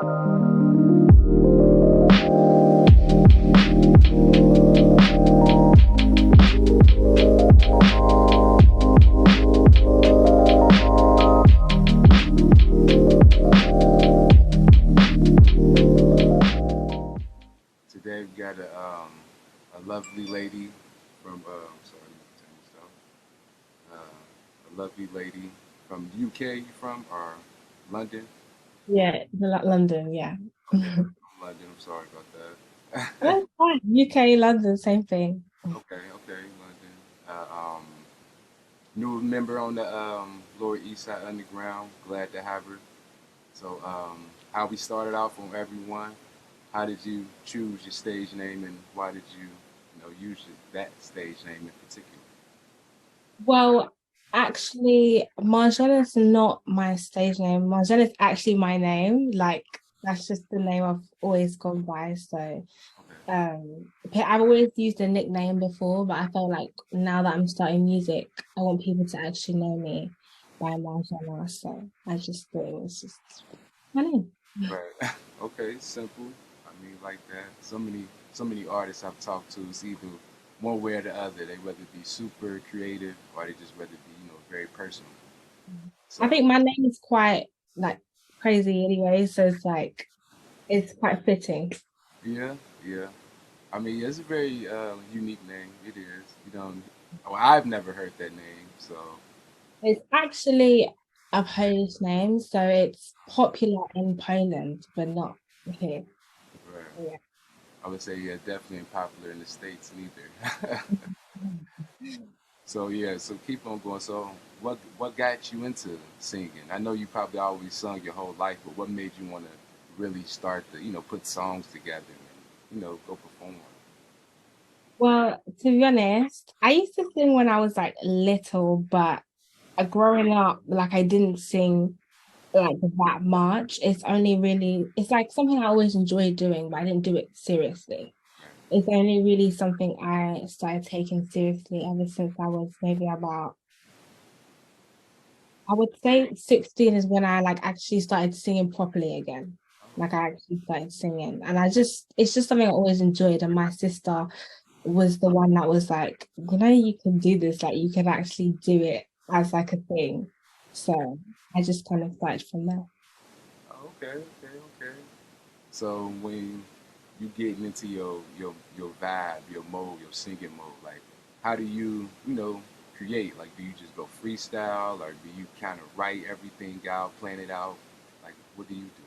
Today we got a lovely lady from sorry, let me turn this off. A lovely lady from UK. You from or London? Yeah, London, yeah. Okay, from London. I'm sorry about that. That's fine. UK, London, same thing. Okay, okay, London. New member on the Lower East Side Underground. Glad to have her. So, how we started out from everyone. How did you choose your stage name, and why did you use that stage name in particular? Well, actually, Marzena is not my stage name. Marzena is actually my name. Like, that's just the name I've always gone by. So, Okay. I've always used a nickname before, but I felt like now that I'm starting music, I want people to actually know me by Marzena. So I just thought it was just my name. Right. Okay. Simple. I mean, like that. So many artists I've talked to. It's either one way or the other. They whether be super creative or they just whether be very personal. I So think my name is quite like crazy anyway, so it's like it's quite fitting. yeah, yeah. I mean, it's a very unique name. It is. You don't. Oh, I've never heard that name. So It's actually a Polish name, so it's popular in Poland, but not here. right. Yeah. I would say yeah, definitely popular in the states neither. So yeah, so keep on going. So what got you into singing? I know you probably always sung your whole life, but what made you want to really start to put songs together and go perform? Well, to be honest, I used to sing when I was like little, but growing up, like I didn't sing like that much. It's only really, it's like something I always enjoyed doing, but I didn't do it seriously. It's only really something I started taking seriously ever since I was maybe about, I would say 16 is when I like actually started singing properly again. Like I actually started singing. And it's just something I always enjoyed. And my sister was the one that was like, you can do this, like you can actually do it as like a thing. So I just kind of started from there. Oh, okay, okay, okay. So when you getting into your vibe, your mode, your singing mode, like how do you create? Like do you just go freestyle or do you kind of write everything out, plan it out? Like what do you do?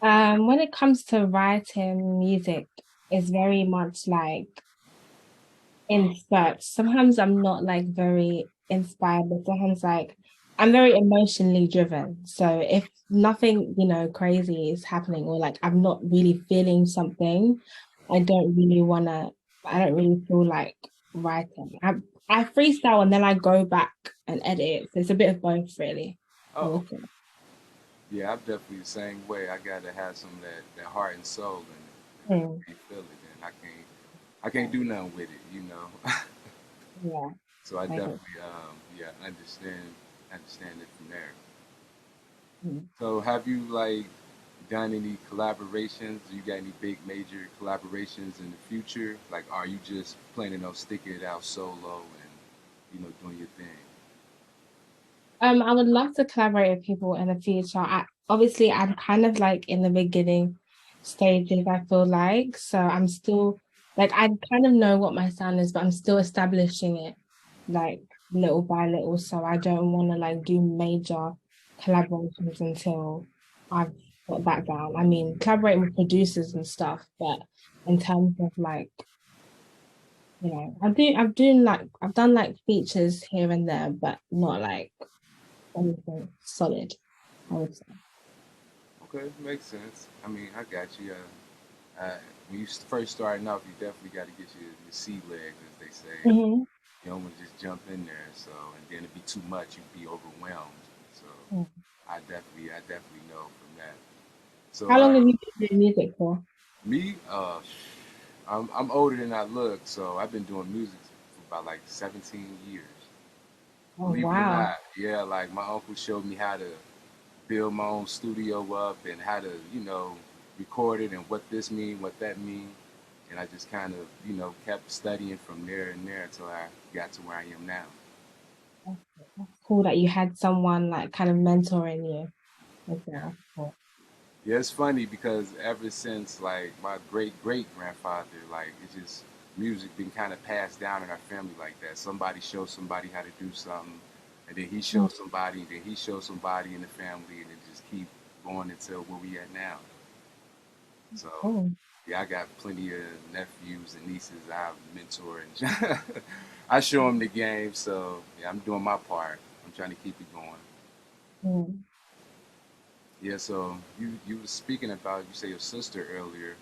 When it comes to writing music, it's very much like in spurts. Sometimes I'm not like very inspired, but sometimes like I'm very emotionally driven. So if nothing, crazy is happening or like I'm not really feeling something, I don't really wanna, I don't really feel like writing. I freestyle and then I go back and edit it. So it's a bit of both really, I Oh, would say. yeah, I'm definitely the same way. I gotta have some of that heart and soul, and if Mm, I can't feel it, then I can't do nothing with it. yeah, So I I agree. definitely yeah understand it from there. Mm. So have you like done any collaborations? You got any big major collaborations in the future? Like, are you just planning on sticking it out solo and doing your thing? I would love to collaborate with people in the future. Obviously, I'm kind of like in the beginning stages, I feel like. So I'm still like, I kind of know what my sound is, but I'm still establishing it like little by little. So I don't want to like do major collaborations until I've got that down. I mean, collaborating with producers and stuff, but in terms of like, I've done like features here and there, but not like anything solid, I would say. Okay, makes sense. I mean, I got you. When you first starting off, you definitely got to get your sea legs, as they say. Mhm. You don't want to just jump in there. So, and then it'd be too much, you'd be overwhelmed. So, Mm. I definitely know from that. So, How long have you been doing music for? me, I'm older than I look, so I've been doing music for about like 17 years. Oh, Believe it or wow. not, yeah, like my uncle showed me how to build my own studio up and how to, record it and what this mean, what that mean. And I just kind of, kept studying from there and there until I got to where I am now. That's cool that you had someone like kind of mentoring you with that. Cool. Yeah, it's funny because ever since like my great great grandfather, like it's just music been kind of passed down in our family like that. Somebody shows somebody how to do something, and then he Mm, shows somebody, and then he shows somebody in the family, and it just keep going until where we at now. So cool. yeah, I got plenty of nephews and nieces I mentor and I show them the game. So yeah, I'm doing my part. I'm trying to keep it going. Mm. Yeah, so you was speaking about you say your sister earlier.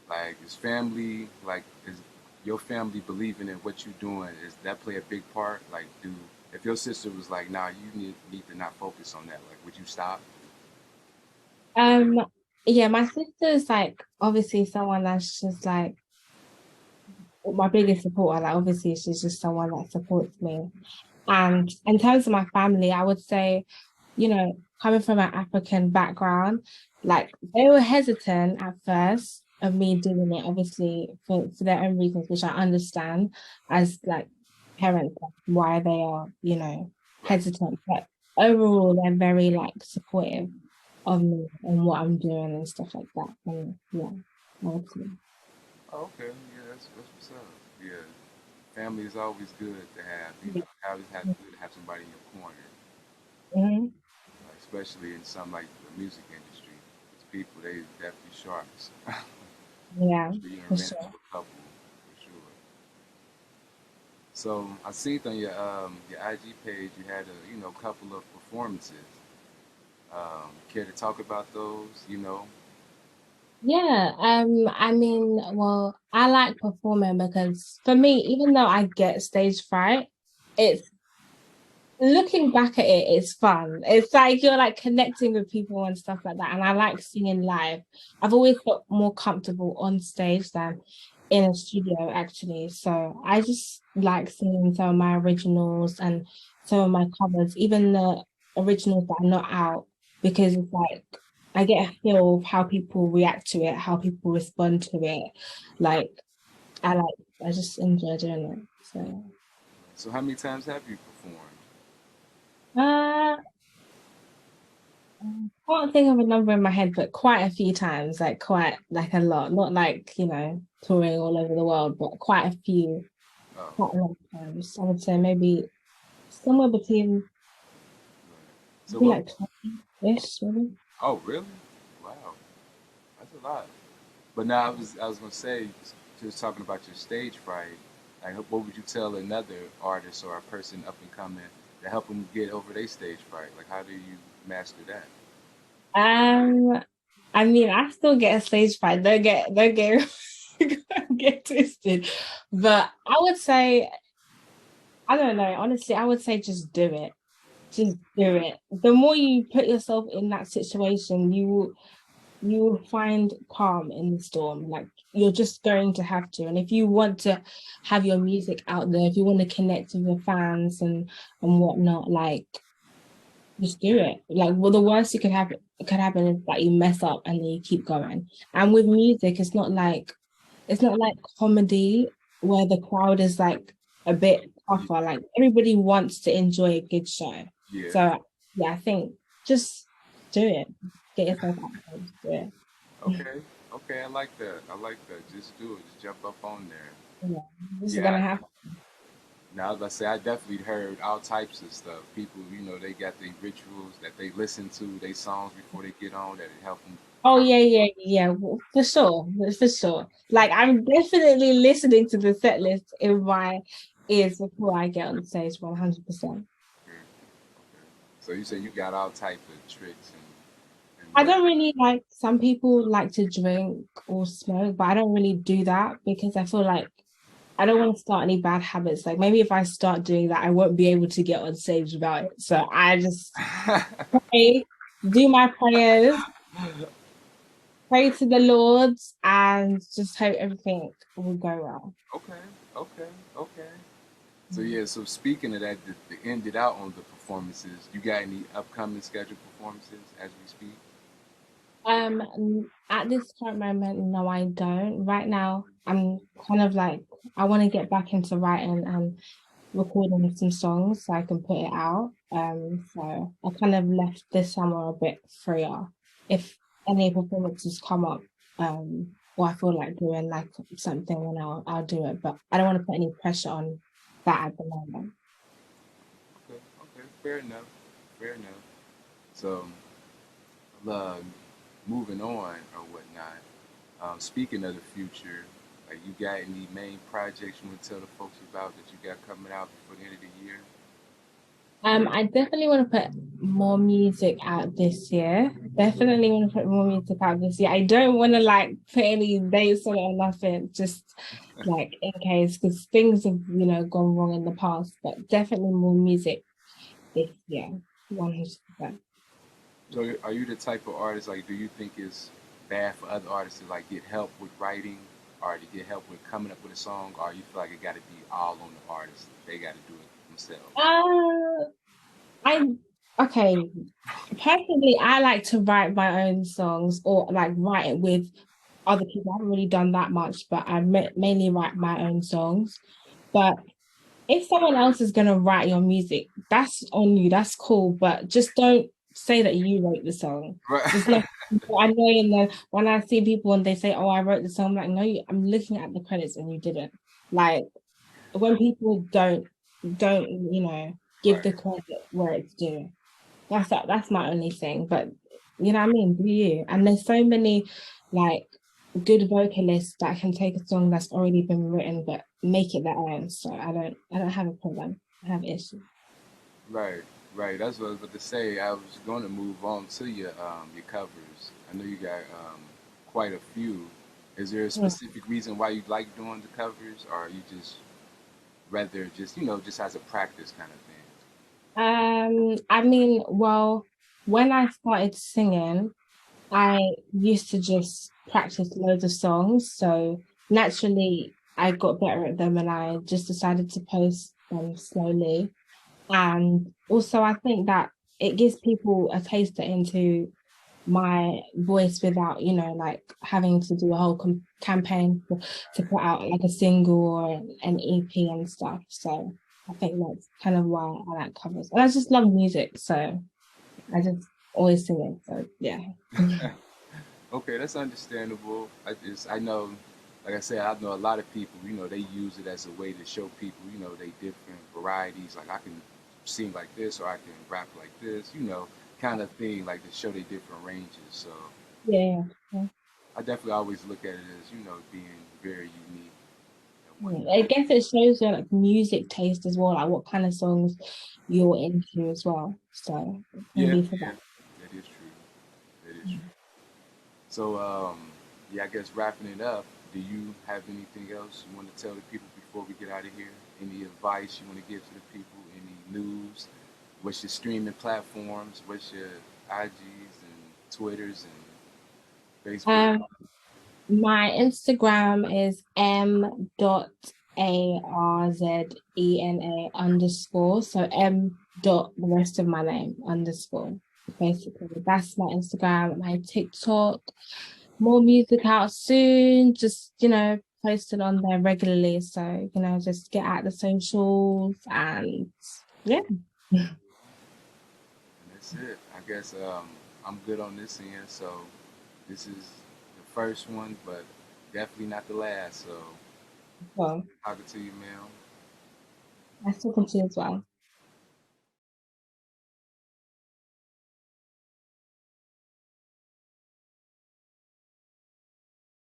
Like is family like is your family believing in what you're doing? Is that play a big part? Like do if your sister was like, nah, you need to not focus on that, like would you stop? Um, yeah, my sister is like obviously someone that's just like my biggest supporter. Like obviously she's just someone that supports me. And in terms of my family, I would say, coming from an African background, like they were hesitant at first of me doing it, obviously for their own reasons, which I understand as like parents, like, why they are, Right. hesitant. But overall, they're very like supportive of me and what I'm doing and stuff like that. And yeah, I would say. Oh, okay. Yeah, that's what's up. Yeah. Family is always good to have, Yeah. always have good to have somebody in your corner, Mhm. especially in some like the music industry. 'Cause people they definitely sharks. Yeah, Sure you for done ran into sure. a couple for sure. So I see on your IG page you had a couple of performances. Care to talk about those? Yeah, I mean, well, I like performing because for me, even though I get stage fright, it's looking back at it, it's fun. It's like you're like connecting with people and stuff like that. And I like singing live. I've always felt more comfortable on stage than in a studio, actually. So I just like singing some of my originals and some of my covers, even the originals that are not out, because it's like I get a feel of how people react to it, how people respond to it. Like I like, I just enjoy doing it. So. So how many times have you performed? Uh, can't think of a number in my head, but quite a few times, like quite like a lot. Not like, touring all over the world, but quite a few, Oh, quite a lot of times. I would say maybe somewhere between so maybe what? like 20-ish, maybe. Oh, really? Wow, that's a lot. But now I was gonna say, just talking about your stage fright. Like, what would you tell another artist or a person up and coming to help them get over their stage fright? Like, how do you master that? Um, I mean, I still get a stage fright. Don't get get twisted. But I would say, I don't know, honestly, I would say just do it. Just do it. The more you put yourself in that situation, you will find calm in the storm. Like you're just going to have to. And if you want to have your music out there, if you want to connect with your fans and whatnot, like just do it. Like well, the worst you could happen is that you mess up and then you keep going. And with music, it's not like comedy where the crowd is like a bit tougher. Like everybody wants to enjoy a good show. Yeah. So yeah, I think just do it. Get yourself out there. Just do it. Okay. Okay. I like that. I like that. Just do it. Just jump up on there. Yeah, this is Yeah. gonna happen. Now, I was about to say, I definitely heard all types of stuff. People, they got their rituals that they listen to, their songs before they get on that it help them. Oh yeah, yeah, yeah, well, for sure, for sure. Like I'm definitely listening to the set list in my ears before I get on stage, 100%. So you say you got all type of tricks and I what? don't really like some people like to drink or smoke, but I don't really do that because I feel like I don't want to start any bad habits. Like maybe if I start doing that, I won't be able to get on stage without it. So I just pray, do my prayers, pray to the Lord, and just hope everything will go well. Okay, okay, okay. So yeah, so speaking of that, the ended out on the performances. You got any upcoming scheduled performances as we speak? At this current moment, no, I don't. Right now, I'm kind of like I want to get back into writing and recording some songs so I can put it out. So I kind of left this summer a bit freer. If any performances come up, or I feel like doing like something, then I'll do it. But I don't want to put any pressure on that at the moment. Okay, okay, fair enough, fair enough. So, uh, moving on or whatnot. Speaking of the future, like you got any main projects you want to tell the folks about that you got coming out before the end of the year? I definitely want to put more music out this year. Definitely want to put more music out this year. I don't want to like put any dates on it or nothing, just like in case, because things have, gone wrong in the past, but definitely more music this year, 100%. So, are you the type of artist like? Do you think it's bad for other artists to like get help with writing, or to get help with coming up with a song, or you feel like it got to be all on the artist? They got to do it themselves. Uh, I okay. Personally, I like to write my own songs or like write it with other people. I haven't really done that much, but I mainly write my own songs. But if someone else is gonna write your music, that's on you. That's cool, but just don't say that you wrote the song. It's Right. not. I know, and then when I see people and they say, "Oh, I wrote the song," I'm like, "No, I'm looking at the credits and you didn't." Like when people don't give the Right. credit where it's due. That's my only thing. But you know what I mean? Do you? And there's so many like good vocalists that can take a song that's already been written but make it their own. So I don't have a problem. I have issues. Right, right. That's what I was about to say. I was going to move on to your covers. I know you got quite a few. Is there a Hmm. specific reason why you like doing the covers, or you just rather just just as a practice kind of thing? I mean, well, when I started singing, I used to just practice loads of songs. So naturally I got better at them and I just decided to post them slowly. And also, I think that it gives people a taster into my voice without, like having to do a whole campaign to put out like a single or an EP and stuff. So I think that's kind of why I like covers. And I just love music. So I just always sing it. So yeah. Okay, that's understandable. I know, like I said, I know a lot of people. They use it as a way to show people. They different varieties. Like I can sing like this, or I can rap like this. Kind of thing, like to show they different ranges. So Yeah. Yeah. I definitely always look at it as being very unique and Yeah. I whatnot. guess it shows your like music taste as well, like what kind of songs you're into as well. So it can Yeah, be for yeah, that. that is true. That is true. So, yeah, I guess wrapping it up, do you have anything else you want to tell the people before we get out of here? Any advice you want to give to the people? Any news? What's your streaming platforms? What's your IGs and Twitters and Facebook? Um, my Instagram is m.arzena underscore. So M dot the rest of my name underscore. Basically, that's my Instagram, my TikTok. More music out soon. Just posted on there regularly. So just get at the socials and yeah. And that's it. I guess I'm good on this end. So this is the first one, but definitely not the last. So Well, talking to you, man. nice talking to you as well.